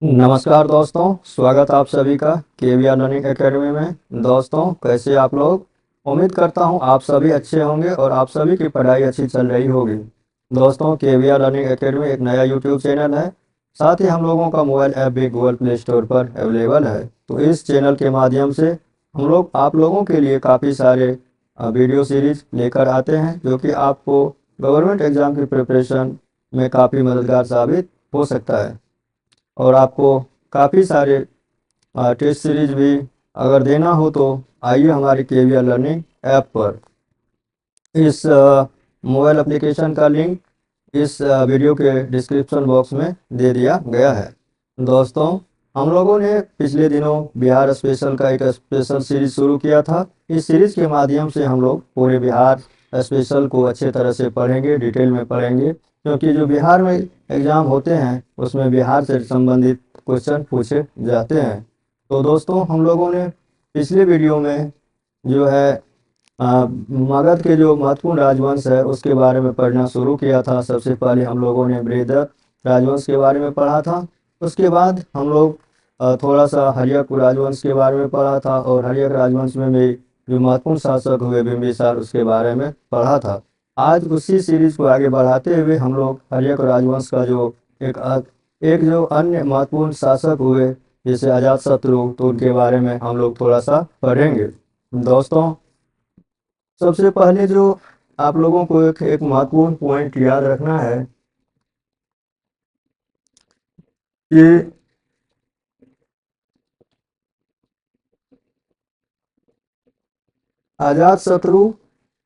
नमस्कार दोस्तों, स्वागत आप सभी का केवीआर लर्निंग एकेडमी में। दोस्तों, कैसे आप लोग? उम्मीद करता हूं आप सभी अच्छे होंगे और आप सभी की पढ़ाई अच्छी चल रही होगी। दोस्तों, केवीआर लर्निंग एकेडमी एक नया यूट्यूब चैनल है। साथ ही हम लोगों का मोबाइल ऐप भी गूगल प्ले स्टोर पर अवेलेबल है। तो इस चैनल के माध्यम से हम लोग आप लोगों के लिए काफ़ी सारे वीडियो सीरीज लेकर आते हैं, जो कि आपको गवर्नमेंट एग्ज़ाम की प्रिपरेशन में काफ़ी मददगार साबित हो सकता है। और आपको काफ़ी सारे टेस्ट सीरीज भी अगर देना हो तो आइए हमारे केवीआर लर्निंग ऐप पर। इस मोबाइल एप्लीकेशन का लिंक इस वीडियो के डिस्क्रिप्शन बॉक्स में दे दिया गया है। दोस्तों, हम लोगों ने पिछले दिनों बिहार स्पेशल का एक स्पेशल सीरीज शुरू किया था। इस सीरीज के माध्यम से हम लोग पूरे बिहार स्पेशल को अच्छे तरह से पढ़ेंगे, डिटेल में पढ़ेंगे, क्योंकि जो बिहार में एग्ज़ाम होते हैं उसमें बिहार से संबंधित क्वेश्चन पूछे जाते हैं। तो दोस्तों, हम लोगों ने पिछले वीडियो में जो है मगध के जो महत्वपूर्ण राजवंश है उसके बारे में पढ़ना शुरू किया था। सबसे पहले हम लोगों ने बृहद्रथ राजवंश के बारे में पढ़ा था। उसके बाद हम लोग थोड़ा सा हर्यक राजवंश के बारे में पढ़ा था, और हर्यक राजवंश में भी जो महत्वपूर्ण शासक हुए बिंबिसार उसके बारे में पढ़ा था। आज उसी सीरीज को आगे बढ़ाते हुए हम लोग हर्यक राजवंश का जो एक जो अन्य महत्वपूर्ण शासक हुए जैसे अजातशत्रु, तो उनके बारे में हम लोग थोड़ा सा पढ़ेंगे। दोस्तों, सबसे पहले जो आप लोगों को एक महत्वपूर्ण पॉइंट याद रखना है कि अजातशत्रु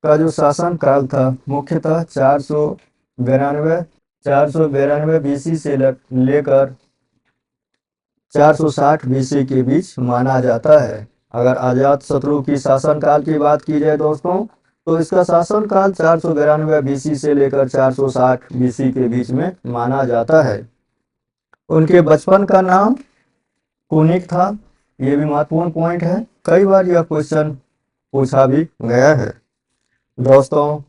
का जो शासन काल था मुख्यतः 492 बीसी से लेकर 460 बीसी के बीच माना जाता है। अगर अजातशत्रु की शासन काल की बात की जाए दोस्तों, तो इसका शासन काल 492 बीसी से लेकर 460 बीसी के बीच में माना जाता है। उनके बचपन का नाम कुनिक था। ये भी महत्वपूर्ण पॉइंट है, कई बार यह क्वेश्चन पूछा भी गया है। दोस्तों,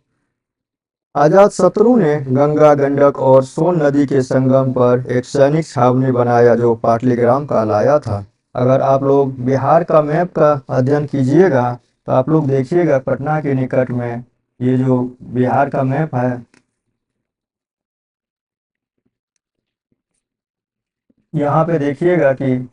अजातशत्रु ने गंगा, गंडक और सोन नदी के संगम पर एक सैनिक छावनी बनाया जो पाटलिग्राम कहलाया था। अगर आप लोग बिहार का मैप का अध्ययन कीजिएगा तो आप लोग देखिएगा पटना के निकट में ये जो बिहार का मैप है, यहाँ पे देखिएगा कि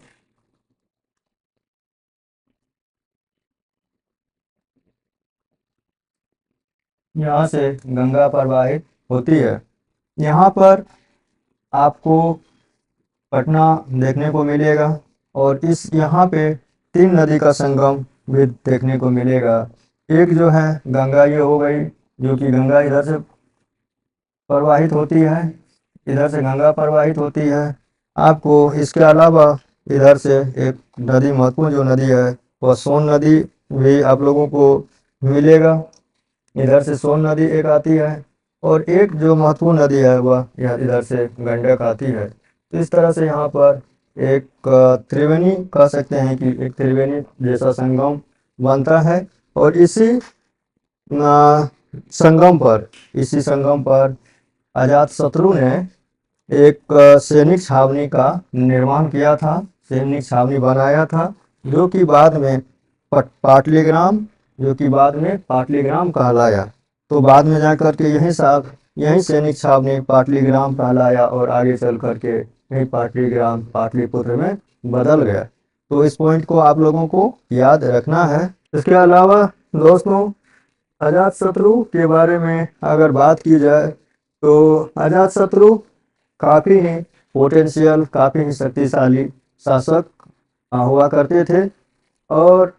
यहाँ से गंगा प्रवाहित होती है। यहाँ पर आपको पटना देखने को मिलेगा, और इस यहाँ पे तीन नदी का संगम भी देखने को मिलेगा। एक जो है गंगा, ये हो गई, जो कि गंगा इधर से प्रवाहित होती है, इधर से गंगा प्रवाहित होती है। आपको इसके अलावा इधर से एक नदी, महत्वपूर्ण जो नदी है वह सोन नदी भी आप लोगों को मिलेगा। इधर से सोन नदी एक आती है, और एक जो महत्वपूर्ण नदी है वह इधर से गंडक आती है। तो इस तरह से यहाँ पर एक त्रिवेणी कह सकते हैं कि एक त्रिवेणी जैसा संगम बनता है। और संगम पर इसी संगम पर अजातशत्रु ने एक सैनिक छावनी का निर्माण किया था, सैनिक छावनी बनाया था, जो कि बाद में पाटलिग्राम जो कि बाद में पाटलिग्राम कहलाया। तो बाद में जाकर के यही सैनिक छावनी पाटलिग्राम कहलाया, और आगे चल करके यही पाटलिग्राम पाटलिपुत्र में बदल गया। तो इस पॉइंट को आप लोगों को याद रखना है। इसके अलावा दोस्तों, अजातशत्रु के बारे में अगर बात की जाए तो अजातशत्रु काफ़ी ही पोटेंशियल, काफ़ी ही शक्तिशाली शासक हुआ करते थे। और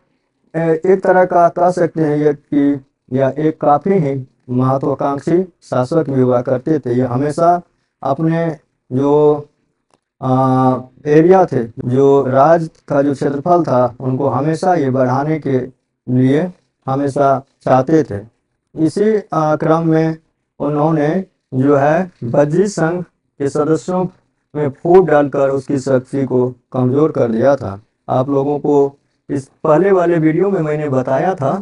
एक तरह का कह सकते हैं ये कि यह एक काफ़ी ही महत्वाकांक्षी शासक भी हुआ करते थे। ये हमेशा अपने जो एरिया थे, जो राज का जो क्षेत्रफल था, उनको हमेशा ये बढ़ाने के लिए हमेशा चाहते थे। इसी क्रम में उन्होंने जो है बज्जी संघ के सदस्यों में फूट डालकर उसकी शक्ति को कमज़ोर कर दिया था। आप लोगों को इस पहले वाले वीडियो में मैंने बताया था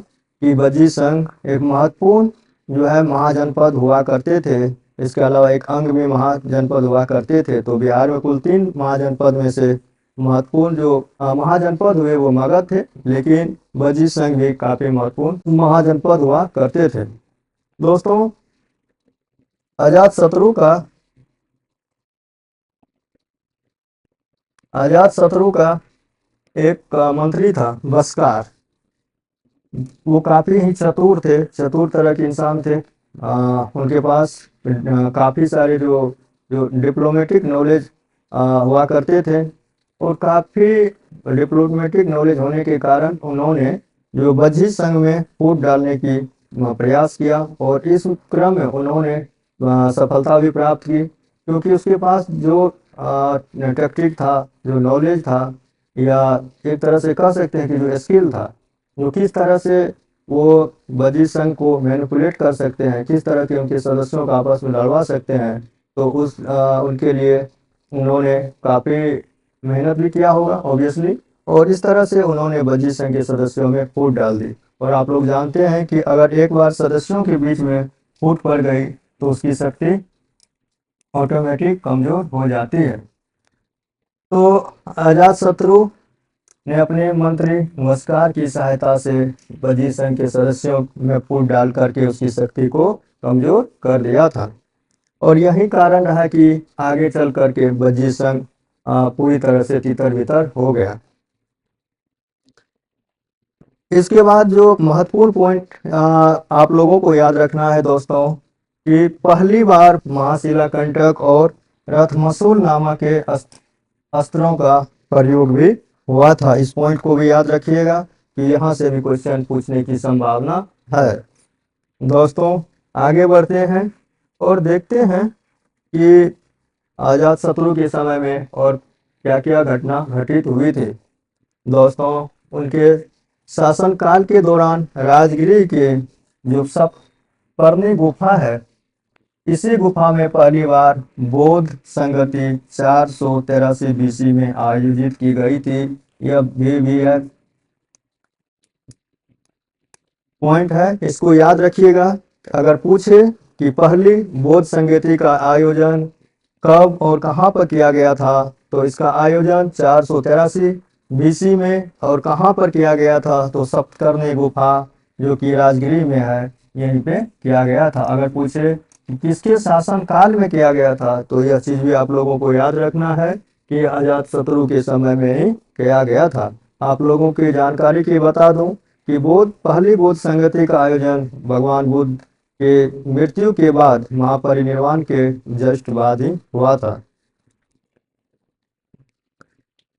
कि बज्जी संघ एक महत्वपूर्ण जो है महाजनपद हुआ करते थे इसके अलावा एक अंग में महाजनपद हुआ करते थे। तो बिहार में कुल 3 महाजनपद में से महत्वपूर्ण जो महाजनपद हुए वो मगध थे, लेकिन बजीर संघ भी काफी महत्वपूर्ण महाजनपद हुआ करते थे। दोस्तों, अजातशत्रु का अजातशत्रु का एक मंत्री था बस्कार। वो काफी ही चतुर थे, चतुर तरह के इंसान थे। उनके पास काफी सारे जो जो डिप्लोमेटिक नॉलेज हुआ करते थे, और काफी डिप्लोमेटिक नॉलेज होने के कारण उन्होंने जो बज्जी संघ में फूट डालने की प्रयास किया, और इस क्रम में उन्होंने सफलता भी प्राप्त की, क्योंकि उसके पास जो टेक्निक था, जो नॉलेज था, या एक तरह से कह सकते हैं कि जो स्किल था, जो किस तरह से वो बजीर संघ को मैनिपुलेट कर सकते हैं, किस तरह के उनके सदस्यों को आपस में लड़वा सकते हैं, तो उनके लिए उन्होंने काफ़ी मेहनत भी किया होगा ऑब्वियसली। और इस तरह से उन्होंने बजीर संघ के सदस्यों में फूट डाल दी। और आप लोग जानते हैं कि अगर एक बार सदस्यों के बीच में फूट पड़ गई तो उसकी शक्ति ऑटोमेटिक कमजोर हो जाती है। तो अजातशत्रु ने अपने मंत्री मुस्कार की सहायता से बजीर संघ के सदस्यों में फूट डाल करके उसकी शक्ति को कमजोर कर दिया था। और यही कारण रहा कि आगे चल करके बजीर संघ पूरी तरह से तितर बितर हो गया। इसके बाद जो महत्वपूर्ण पॉइंट आप लोगों को याद रखना है दोस्तों, कि पहली बार महाशिला कंटक और रथमसूल नामक के अस्त्रों का प्रयोग भी हुआ था। इस पॉइंट को भी याद रखिएगा कि यहाँ से भी क्वेश्चन पूछने की संभावना है। दोस्तों, आगे बढ़ते हैं और देखते हैं कि अजातशत्रु के समय में और क्या क्या घटना घटित हुई थी। दोस्तों, उनके शासनकाल के दौरान राजगिरी के जो सप्तपर्णी गुफा है, इसी गुफा में पहली बार बौद्ध संगति 483 बीसी में आयोजित की गई थी। यह भी एक पॉइंट है, इसको याद रखिएगा। अगर पूछे कि पहली बौद्ध संगति का आयोजन कब और कहां पर किया गया था, तो इसका आयोजन 483 बीसी में, और कहां पर किया गया था, तो सप्तपर्णी गुफा जो कि राजगिरी में है, यहीं पे किया गया था। अगर पूछे किसके शासन काल में किया गया था, तो यह चीज भी आप लोगों को याद रखना है कि अजातशत्रु के समय में ही किया गया था। आप लोगों की जानकारी के बता दूं कि पहली बौद्ध संगति का आयोजन भगवान बुद्ध के मृत्यु के बाद, महापरिनिर्वाण के जस्ट बाद ही हुआ था।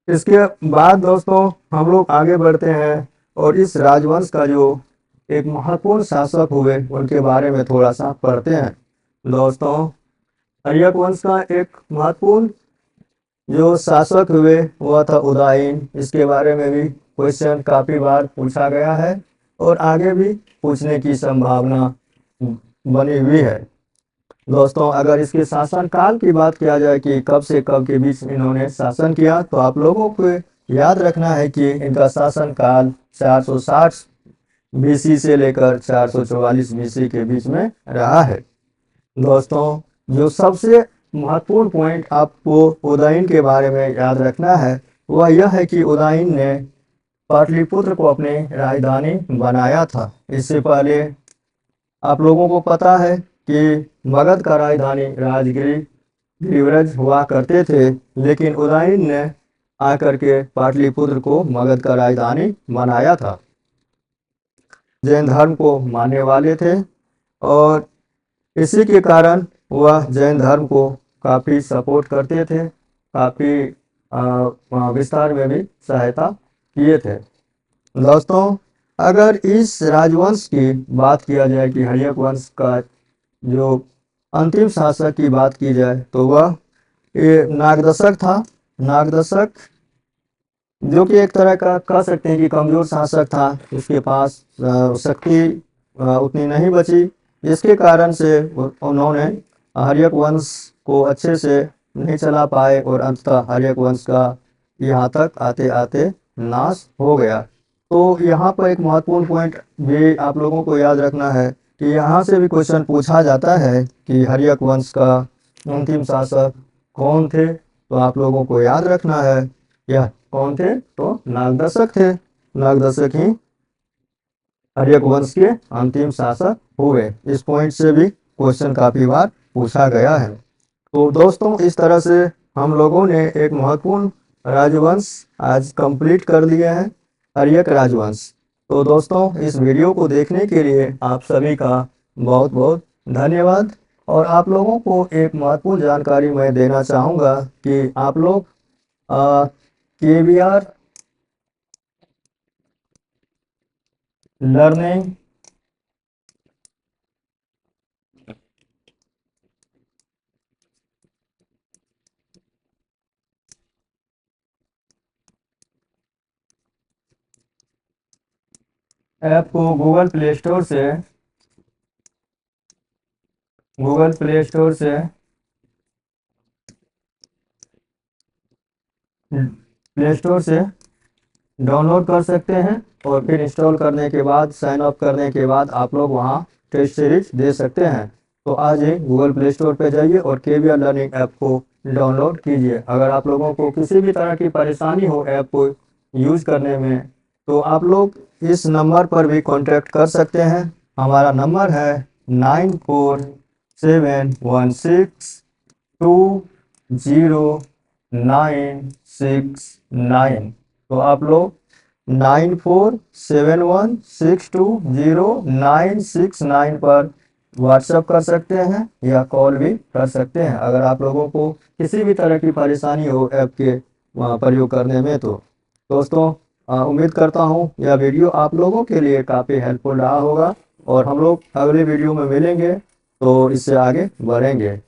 इसके बाद दोस्तों हम लोग आगे बढ़ते हैं और इस राजवंश का जो एक महत्वपूर्ण शासक हुए उनके बारे में थोड़ा सा पढ़ते हैं। दोस्तों, अर्यक वंश का एक महत्वपूर्ण जो शासक हुए वह था उदयन। इसके बारे में भी क्वेश्चन काफी बार पूछा गया है और आगे भी पूछने की संभावना बनी हुई है। दोस्तों, अगर इसके शासन काल की बात किया जाए कि कब से कब के बीच इन्होंने शासन किया, तो आप लोगों को याद रखना है कि इनका शासन काल 460 बीसी से लेकर 444 बीसी के बीच में रहा है। दोस्तों, जो सबसे महत्वपूर्ण पॉइंट आपको उदयन के बारे में याद रखना है वह यह है कि उदयन ने पाटलिपुत्र को अपनी राजधानी बनाया था। इससे पहले आप लोगों को पता है कि मगध का राजधानी राजगिरी गिरिव्रज हुआ करते थे, लेकिन उदयन ने आकर के पाटलिपुत्र को मगध का राजधानी बनाया था। जैन धर्म को मानने वाले थे और इसी के कारण वह जैन धर्म को काफ़ी सपोर्ट करते थे, काफ़ी विस्तार में भी सहायता किए थे। दोस्तों, अगर इस राजवंश की बात किया जाए कि हर्यक वंश का जो अंतिम शासक की बात की जाए तो वह ये नागदशक था। नागदशक जो कि एक तरह का कह सकते हैं कि कमजोर शासक था, उसके पास शक्ति उतनी नहीं बची, जिसके कारण से उन्होंने हर्यक वंश को अच्छे से नहीं चला पाए और अंततः हर्यक वंश का यहाँ तक आते आते नाश हो गया। तो यहाँ पर एक महत्वपूर्ण पॉइंट भी आप लोगों को याद रखना है कि यहाँ से भी क्वेश्चन पूछा जाता है कि हर्यक वंश का अंतिम शासक कौन थे, तो आप लोगों को याद रखना है यह कौन थे, तो नागदशक थे। नागदशक ही हर्यक वंश के अंतिम शासक हुए। इस पॉइंट से भी क्वेश्चन काफी बार पूछा गया है। तो दोस्तों इस तरह से हम लोगों ने एक महत्वपूर्ण राजवंश आज कंप्लीट कर लिया है, हर्यक राजवंश। तो दोस्तों इस वीडियो को देखने के लिए आप सभी का बहुत बहुत धन्यवाद। और आप लोगों को एक महत्वपूर्ण जानकारी मैं देना चाहूँगा कि आप लोग KVR लर्निंग ऐप को गूगल प्ले स्टोर से डाउनलोड कर सकते हैं और फिर इंस्टॉल करने के बाद, साइन अप करने के बाद आप लोग वहां टेस्ट सीरीज दे सकते हैं। तो आज ही गूगल प्ले स्टोर पे जाइए और KVR लर्निंग ऐप को डाउनलोड कीजिए। अगर आप लोगों को किसी भी तरह की परेशानी हो ऐप को यूज करने में, तो आप लोग इस नंबर पर भी कांटेक्ट कर सकते हैं। हमारा नंबर है 9471620969। तो आप लोग 9471620969 पर व्हाट्सएप कर सकते हैं या कॉल भी कर सकते हैं अगर आप लोगों को किसी भी तरह की परेशानी हो ऐप के प्रयोग करने में। तो दोस्तों उम्मीद करता हूँ यह वीडियो आप लोगों के लिए काफ़ी हेल्पफुल रहा होगा और हम लोग अगले वीडियो में मिलेंगे तो इससे आगे बढ़ेंगे।